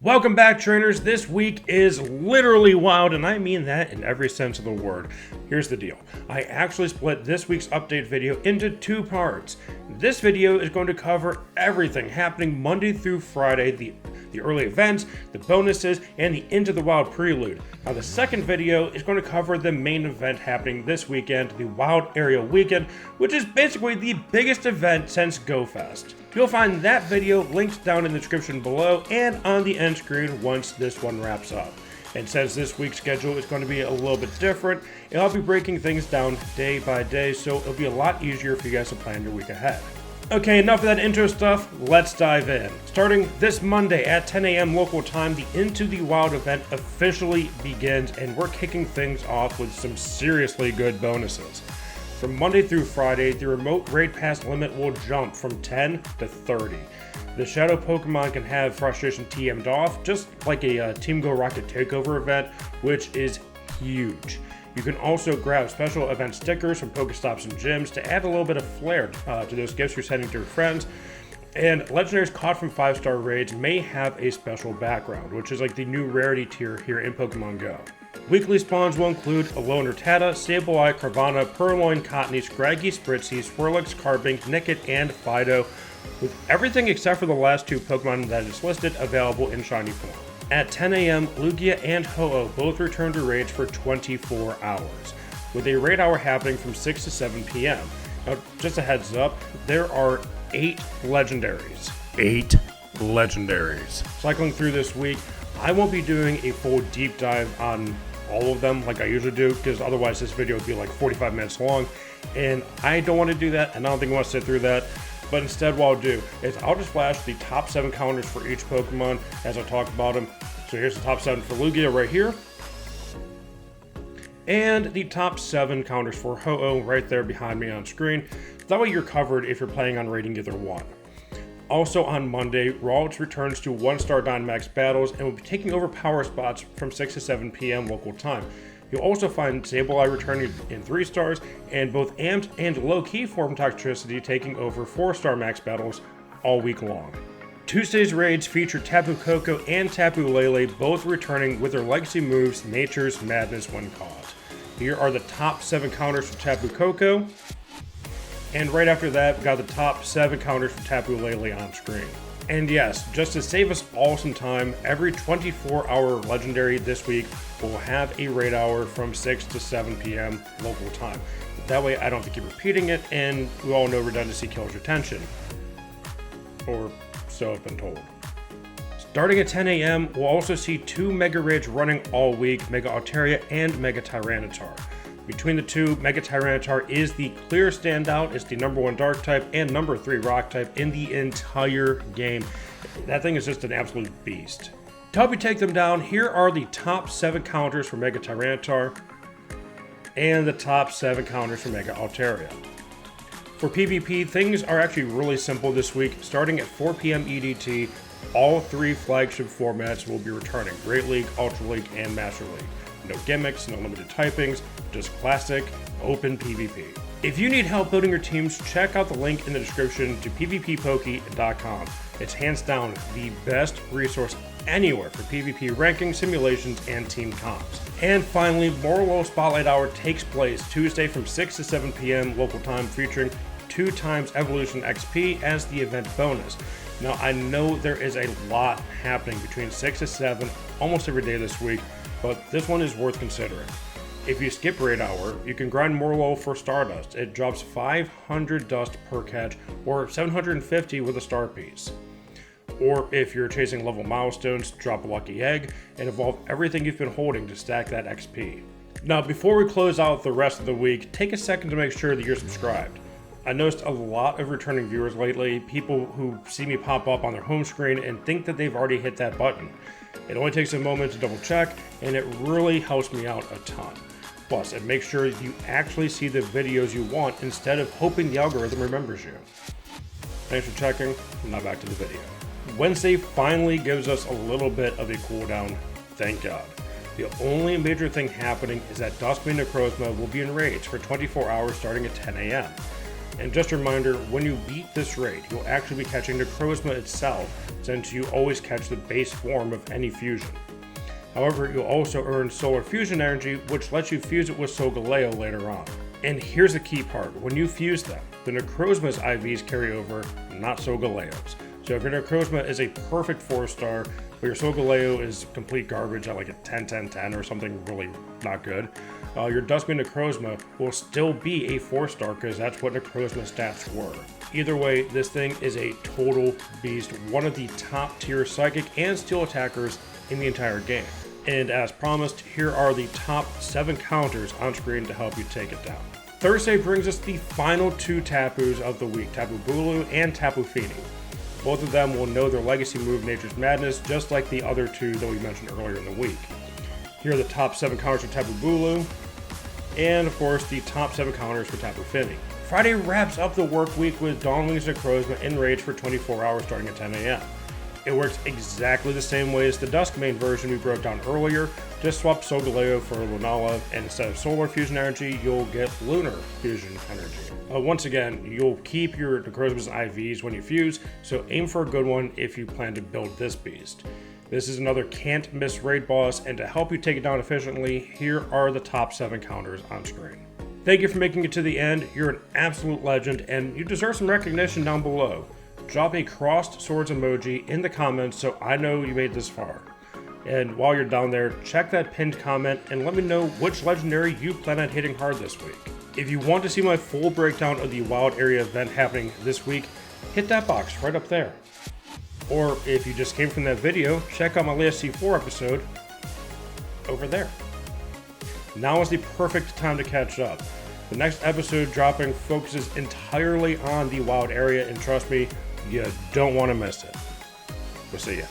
Welcome back, trainers. This week is literally wild, and I mean that in every sense of the word. Here's the deal. I actually split this week's update video into two parts. This video is going to cover everything happening Monday through Friday, the early events, the bonuses, and the Into the Wild prelude. Now, the second video is going to cover the main event happening this weekend, the Wild Area Weekend, which is basically the biggest event since Go Fest. You'll find that video linked down in the description below and on the end screen once this one wraps up. And since this week's schedule is going to be a little bit different, I'll be breaking things down day by day, so it'll be a lot easier for you guys to plan your week ahead. Okay, enough of that intro stuff, let's dive in. Starting this Monday at 10 a.m. local time, the Into the Wild event officially begins, and we're kicking things off with some seriously good bonuses. From Monday through Friday, the remote raid pass limit will jump from 10 to 30. The Shadow Pokemon can have Frustration TM'd off, just like a Team Go Rocket Takeover event, which is huge. You can also grab special event stickers from Pokestops and gyms to add a little bit of flair to those gifts you're sending to your friends. And Legendaries caught from 5-star raids may have a special background, which is like the new rarity tier here in Pokemon Go. Weekly spawns will include Alolan Rattata, Sableye, Carvanha, Purloin, Cottonee, Scraggy, Spritzee, Swirlix, Carbink, Nickit, and Fido, with everything except for the last two Pokemon that is listed available in shiny form. At 10 a.m., Lugia and Ho-Oh both return to raids for 24 hours, with a raid hour happening from 6 to 7 p.m. Now, just a heads up, there are 8 Legendaries. 8 Legendaries. Cycling through this week, I won't be doing a full deep dive on all of them like I usually do, because otherwise this video would be like 45 minutes long, and I don't want to do that, and I don't think I want to sit through that. But instead, what I'll do is I'll just flash the top 7 counters for each Pokemon as I talk about them. So here's the top 7 for Lugia right here, and the top 7 counters for Ho-Oh right there behind me on screen. That way you're covered if you're planning on raiding either one. Also on Monday, Rawlitz returns to 1-star Dynamax Battles and will be taking over power spots from 6 to 7 p.m. local time. You'll also find Sableye returning in 3 stars, and both Amped and low-key form Toxtricity taking over 4-star max battles all week long. Tuesday's raids feature Tapu Koko and Tapu Lele both returning with their legacy moves Nature's Madness when caught. Here are the top 7 counters for Tapu Koko, and right after that, we got the top 7 counters for Tapu Lele on screen. And yes, just to save us all some time, every 24-hour Legendary this week will have a raid hour from 6 to 7 p.m. local time. That way I don't have to keep repeating it, and we all know redundancy kills retention. Or so I've been told. Starting at 10 a.m., we'll also see 2 Mega Raids running all week, Mega Altaria and Mega Tyranitar. Between the two, Mega Tyranitar is the clear standout. It's the number 1 Dark type and number 3 Rock type in the entire game. That thing is just an absolute beast. To help you take them down, here are the top 7 counters for Mega Tyranitar and the top 7 counters for Mega Altaria. For PvP, things are actually really simple this week. Starting at 4 p.m. EDT, all 3 flagship formats will be returning: Great League, Ultra League, and Master League. No gimmicks, no limited typings, just classic, open PvP. If you need help building your teams, check out the link in the description to PvPoke.com. It's hands down the best resource anywhere for PvP ranking, simulations, and team comps. And finally, Morelull Spotlight Hour takes place Tuesday from 6 to 7 p.m. local time, featuring 2 times Evolution XP as the event bonus. Now, I know there is a lot happening between 6 to 7 almost every day this week, but this one is worth considering. If you skip raid hour, you can grind Morelull for Stardust. It drops 500 dust per catch, or 750 with a star piece. Or if you're chasing level milestones, drop a lucky egg and evolve everything you've been holding to stack that XP. Now, before we close out the rest of the week, take a second to make sure that you're subscribed. I noticed a lot of returning viewers lately, people who see me pop up on their home screen and think that they've already hit that button. It only takes a moment to double check, and it really helps me out a ton. Plus, it makes sure you actually see the videos you want instead of hoping the algorithm remembers you. Thanks for checking, now back to the video. Wednesday finally gives us a little bit of a cooldown, thank God. The only major thing happening is that Duskmane Necrozma will be in raids for 24 hours starting at 10 a.m. And just a reminder, when you beat this raid, you'll actually be catching Necrozma itself, since you always catch the base form of any fusion. However, you'll also earn Solar Fusion energy, which lets you fuse it with Solgaleo later on. And here's the key part, when you fuse them, the Necrozma's IVs carry over, not Solgaleo's. So if your Necrozma is a perfect 4-star, but your Solgaleo is complete garbage at like a 10-10-10 or something really not good, your Duskmane Necrozma will still be a 4-star because that's what Necrozma stats were. Either way, this thing is a total beast, one of the top tier Psychic and Steel attackers in the entire game. And as promised, here are the top 7 counters on screen to help you take it down. Thursday brings us the final 2 Tapus of the week, Tapu Bulu and Tapu Fini. Both of them will know their legacy move Nature's Madness, just like the other 2 that we mentioned earlier in the week. Here are the top 7 counters for Tapu Bulu, and of course the top 7 counters for Tapu Fini. Friday wraps up the work week with Dawnwing's Necrozma in raids for 24 hours starting at 10 AM. It works exactly the same way as the Duskmane version we broke down earlier. Just swap Solgaleo for Lunala, and instead of Solar Fusion energy, you'll get Lunar Fusion energy. Once again, you'll keep your Necrozma's IVs when you fuse, so aim for a good one if you plan to build this beast. This is another can't miss raid boss, and to help you take it down efficiently, here are the top 7 counters on screen. Thank you for making it to the end. You're an absolute legend, and you deserve some recognition down below. Drop a crossed swords emoji in the comments so I know you made this far. And while you're down there, check that pinned comment and let me know which legendary you plan on hitting hard this week. If you want to see my full breakdown of the wild area event happening this week, hit that box right up there. Or if you just came from that video, check out my latest C4 episode over there. Now is the perfect time to catch up. The next episode dropping focuses entirely on the wild area, and trust me, you don't want to miss it. We'll see ya.